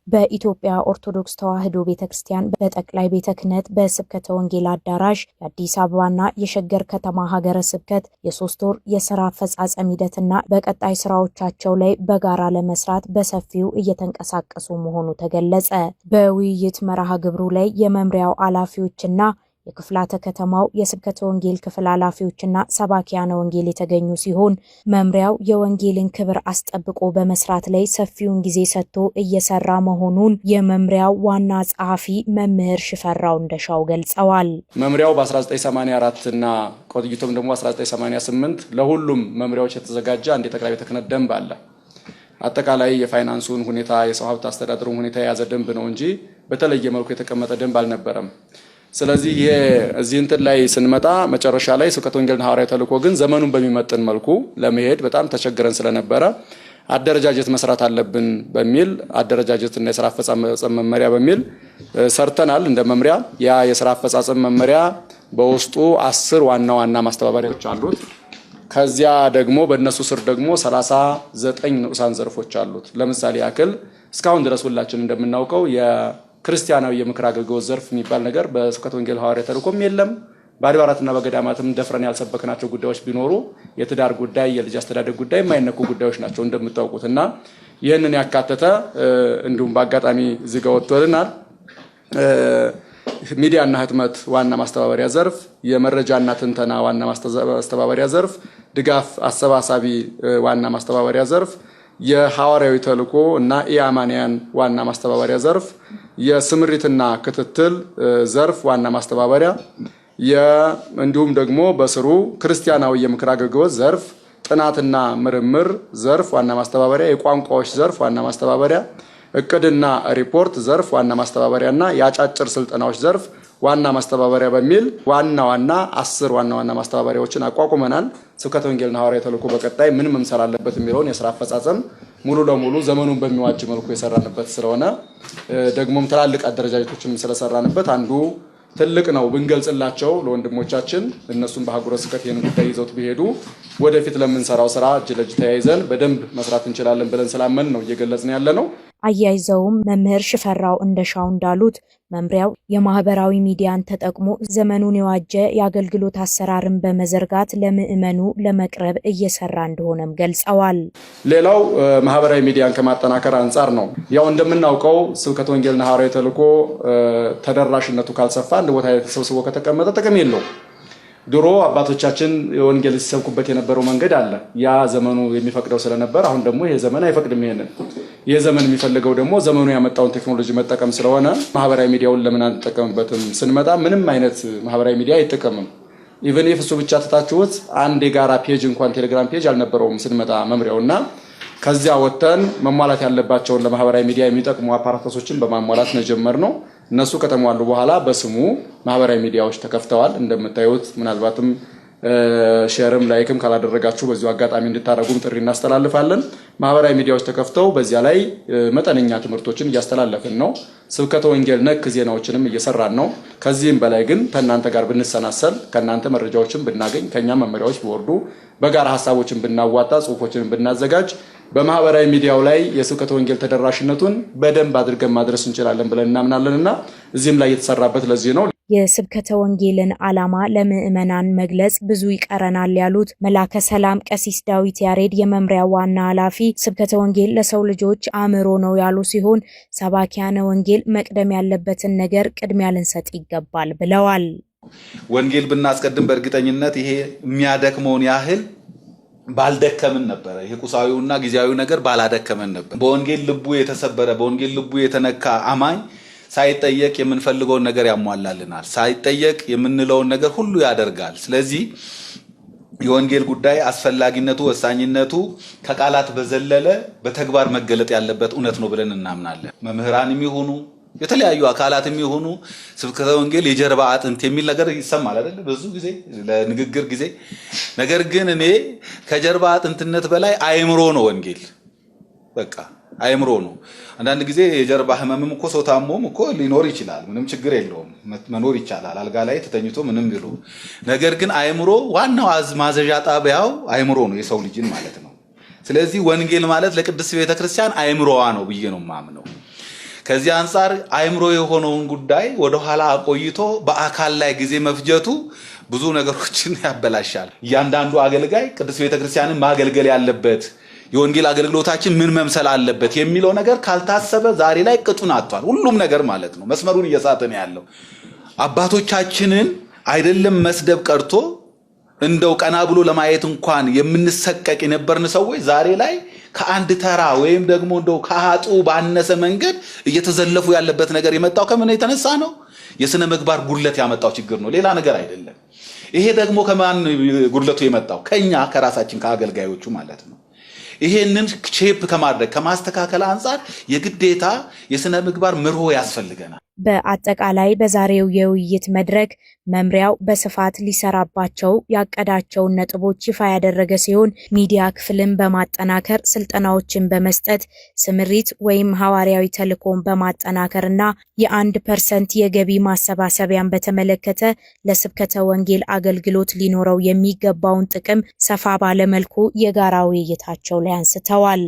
በኢትዮጵያ ኦርቶዶክስ ተዋሕዶ ቤተክርስቲያን በጠቅላይ ቤተ ክህነት በስብከተ ወንጌል አዳራሽ የአዲስ አበባና የሸገር ከተማ ሀገረ ስብከት የ3 ወር የሥራ አፈጻጸም ሂደትና በቀጣይ ስራዎቻቸው ላይ በጋራ ለመስራት በሰፊው እየተንቀሳቀሱ መሆኑ ተገለጸ። በውይይት መርሃ ግብሩ ላይ የመምሪያው ኃላፊዎችና የክፍላተ ከተማው የስብከተ ወንጌል ክፍል ኃላፊዎችና ሰባኪያነ ወንጌል የተገኙ ሲሆን መምሪያው የወንጌልን ክብር አስጠብቆ በመስራት ላይ ሰፊውን ጊዜ ሰጥቶ እየሰራ መሆኑን የመምሪያው ዋና ጸሐፊ መምህር ሽፈራው እንደሻው ገልጸዋል። መምሪያው በ1984 እና ቆይቶም ደግሞ 1988 ለሁሉም መምሪያዎች የተዘጋጀ አንድ የጠቅላይ ቤተ ክህነት ደንብ አለ። አጠቃላይ የፋይናንሱን ሁኔታ የሰው ሀብት አስተዳደሩን ሁኔታ የያዘ ደንብ ነው እንጂ በተለየ መልኩ የተቀመጠ ደንብ አልነበረም። ስለዚህ እዚህ እንትን ላይ ስንመጣ መጨረሻ ላይ ስብከተ ወንጌልና ሐዋርያዊ ተልእኮ ግን ዘመኑን በሚመጥን መልኩ ለመሄድ በጣም ተቸግረን ስለነበረ አደረጃጀት መስራት አለብን በሚል አደረጃጀትና የሥራ አፈጻጸም መመሪያ በሚል ሰርተናል። እንደ መምሪያ ያ የሥራ አፈጻጸም መመሪያ በውስጡ 10 ዋና ዋና ማስተባበሪያዎች አሉት። ከዚያ ደግሞ በእነሱ ስር ደግሞ 39 ንዑሳን ዘርፎች አሉት። ለምሳሌ ያክል እስካሁን ድረስ ሁላችን እንደምናውቀው ክርስቲያናዊ የምክር አገልግሎት ዘርፍ የሚባል ነገር በስብከተ ወንጌል ሐዋርያዊ ተልእኮም የለም። በአድባራትና በገዳማትም ደፍረን ያልሰበክናቸው ጉዳዮች ቢኖሩ የትዳር ጉዳይ፣ የልጅ አስተዳደግ ጉዳይ የማይነኩ ጉዳዮች ናቸው እንደምታውቁትና ይህንን ያካተተ እንዲሁም በአጋጣሚ እዚህ ጋር ወጥቶልናል። ሚዲያና ህትመት ዋና ማስተባበሪያ ዘርፍ፣ የመረጃና ትንተና ዋና ማስተባበሪያ ዘርፍ፣ ድጋፍ አሰባሳቢ ዋና ማስተባበሪያ ዘርፍ፣ የሐዋርያዊ ተልእኮ እና ኢአማንያን ዋና ማስተባበሪያ ዘርፍ፣ የስምሪትና ክትትል ዘርፍ ዋና ማስተባበሪያ፣ እንዲሁም ደግሞ በስሩ ክርስቲያናዊ የምክር አገልግሎት ዘርፍ፣ ጥናትና ምርምር ዘርፍ ዋና ማስተባበሪያ፣ የቋንቋዎች ዘርፍ ዋና ማስተባበሪያ፣ እቅድና ሪፖርት ዘርፍ ዋና ማስተባበሪያና የአጫጭር ስልጠናዎች ዘርፍ ዋና ማስተባበሪያ በሚል ዋና 10 ዋና ማስተባበሪያዎችን አቋቁመናል። ስብከተ ወንጌልና ሐዋርያዊ ተልእኮ በቀጣይ ምን መምሰል አለበት የሚለውን የሥራ አፈጻጸም ሙሉ ለሙሉ ዘመኑን በሚዋጅ መልኩ የሰራንበት ስለሆነ ደግሞም ትላልቅ አደረጃጀቶችም ስለሰራንበት አንዱ ትልቅ ነው ብንገልጽላቸው ለወንድሞቻችን እነሱም በሀገረ ስብከት ይህን ጉዳይ ይዘውት ቢሄዱ ወደፊት ለምንሰራው ስራ እጅ ለእጅ ተያይዘን በደንብ መስራት እንችላለን ብለን ስላመን ነው እየገለጽን ያለ ነው። አያይዘውም መምህር ሽፈራው እንደሻው እንዳሉት መምሪያው የማህበራዊ ሚዲያን ተጠቅሞ ዘመኑን የዋጀ የአገልግሎት አሰራርን በመዘርጋት ለምእመኑ ለመቅረብ እየሰራ እንደሆነም ገልጸዋል። ሌላው ማህበራዊ ሚዲያን ከማጠናከር አንጻር ነው። ያው እንደምናውቀው ስብከተ ወንጌልና ሐዋርያዊ ተልእኮ ተደራሽነቱ ካልሰፋ አንድ ቦታ ተሰብስቦ ከተቀመጠ ጥቅም የለውም። ድሮ አባቶቻችን የወንጌል ሲሰብኩበት የነበረው መንገድ አለ። ያ ዘመኑ የሚፈቅደው ስለነበር አሁን ደግሞ ይሄ ዘመን አይፈቅድም። ይሄ ዘመን የሚፈልገው ደግሞ ዘመኑ ያመጣውን ቴክኖሎጂ መጠቀም ስለሆነ ማህበራዊ ሚዲያውን ለምን አንጠቀምበትም? ስንመጣ ምንም አይነት ማህበራዊ ሚዲያ አይጠቀምም። ኢቭን ኢፍ እሱ ብቻ ተታችሁት አንድ የጋራ ፔጅ እንኳን ቴሌግራም ፔጅ አልነበረውም ስንመጣ መምሪያውና ከዚያ ወጥተን መሟላት ያለባቸውን ለማህበራዊ ሚዲያ የሚጠቅሙ አፓራቶሶችን በማሟላት ነው የጀመርነው። እነሱ ከተሟሉ በኋላ በስሙ ማህበራዊ ሚዲያዎች ተከፍተዋል። እንደምታዩት ምናልባትም ሼርም ላይክም ካላደረጋችሁ በዚሁ አጋጣሚ እንድታደርጉም ጥሪ እናስተላልፋለን። ማህበራዊ ሚዲያዎች ተከፍተው በዚያ ላይ መጠነኛ ትምህርቶችን እያስተላለፍን ነው። ስብከተ ወንጌል ነክ ዜናዎችንም እየሰራን ነው። ከዚህም በላይ ግን ከእናንተ ጋር ብንሰናሰል፣ ከእናንተ መረጃዎችን ብናገኝ፣ ከኛ መመሪያዎች ቢወርዱ፣ በጋራ ሀሳቦችን ብናዋጣ፣ ጽሁፎችን ብናዘጋጅ በማህበራዊ ሚዲያው ላይ የስብከተ ወንጌል ተደራሽነቱን በደንብ አድርገን ማድረስ እንችላለን ብለን እናምናለንና እዚህም ላይ የተሰራበት ለዚህ ነው። የስብከተ ወንጌልን ዓላማ ለምእመናን መግለጽ ብዙ ይቀረናል ያሉት መላከ ሰላም ቀሲስ ዳዊት ያሬድ የመምሪያው ዋና ኃላፊ ስብከተ ወንጌል ለሰው ልጆች አእምሮ ነው ያሉ ሲሆን ሰባኪያነ ወንጌል መቅደም ያለበትን ነገር ቅድሚያ ልንሰጥ ይገባል ብለዋል። ወንጌል ብናስቀድም በእርግጠኝነት ይሄ የሚያደክመውን ያህል ባልደከምን ነበር። ይሄ ቁሳዊውና ጊዜያዊው ነገር ባላደከመን ነበር። በወንጌል ልቡ የተሰበረ በወንጌል ልቡ የተነካ አማኝ ሳይጠየቅ የምንፈልገውን ነገር ያሟላልናል። ሳይጠየቅ የምንለውን ነገር ሁሉ ያደርጋል። ስለዚህ የወንጌል ጉዳይ አስፈላጊነቱ ወሳኝነቱ ከቃላት በዘለለ በተግባር መገለጥ ያለበት እውነት ነው ብለን እናምናለን። መምህራንም ይሁኑ የተለያዩ አካላትም ይሁኑ ስብከተ ወንጌል የጀርባ አጥንት የሚል ነገር ይሰማል አይደል? ብዙ ጊዜ ለንግግር ጊዜ። ነገር ግን እኔ ከጀርባ አጥንትነት በላይ አእምሮ ነው ወንጌል። በቃ አእምሮ ነው። አንዳንድ ጊዜ የጀርባ ህመምም እኮ ሰው ታሞም እኮ ሊኖር ይችላል። ምንም ችግር የለውም፣ መኖር ይቻላል አልጋ ላይ ተተኝቶ ምንም ቢሉ። ነገር ግን አእምሮ ዋናው ማዘዣ ጣቢያው አእምሮ ነው፣ የሰው ልጅን ማለት ነው። ስለዚህ ወንጌል ማለት ለቅድስት ቤተክርስቲያን አእምሮዋ ነው ብዬ ነው የማምነው። ከዚህ አንፃር አይምሮ የሆነውን ጉዳይ ወደ ኋላ አቆይቶ በአካል ላይ ጊዜ መፍጀቱ ብዙ ነገሮችን ያበላሻል። እያንዳንዱ አገልጋይ ቅዱስ ቤተክርስቲያንን ማገልገል ያለበት የወንጌል አገልግሎታችን ምን መምሰል አለበት የሚለው ነገር ካልታሰበ ዛሬ ላይ ቅጡን አጥቷል። ሁሉም ነገር ማለት ነው መስመሩን እየሳተ ነው ያለው። አባቶቻችንን አይደለም መስደብ ቀርቶ እንደው ቀና ብሎ ለማየት እንኳን የምንሰቀቅ የነበርን ሰዎች ዛሬ ላይ ከአንድ ተራ ወይም ደግሞ እንደው ከሃጡ ባነሰ መንገድ እየተዘለፉ ያለበት ነገር የመጣው ከምን የተነሳ ነው? የሥነ ምግባር ጉድለት ያመጣው ችግር ነው፣ ሌላ ነገር አይደለም። ይሄ ደግሞ ከማን ጉድለቱ የመጣው? ከኛ ከራሳችን ከአገልጋዮቹ ማለት ነው። ይሄንን ሼፕ ከማድረግ ከማስተካከል አንፃር የግዴታ የሥነ ምግባር መርሆ ያስፈልገናል። በአጠቃላይ በዛሬው የውይይት መድረክ መምሪያው በስፋት ሊሰራባቸው ያቀዳቸውን ነጥቦች ይፋ ያደረገ ሲሆን ሚዲያ ክፍልን በማጠናከር ስልጠናዎችን በመስጠት ስምሪት ወይም ሐዋርያዊ ተልእኮን በማጠናከርና የ1% የገቢ ማሰባሰቢያን በተመለከተ ለስብከተ ወንጌል አገልግሎት ሊኖረው የሚገባውን ጥቅም ሰፋ ባለ መልኩ የጋራ ውይይታቸው ላይ አንስተዋል።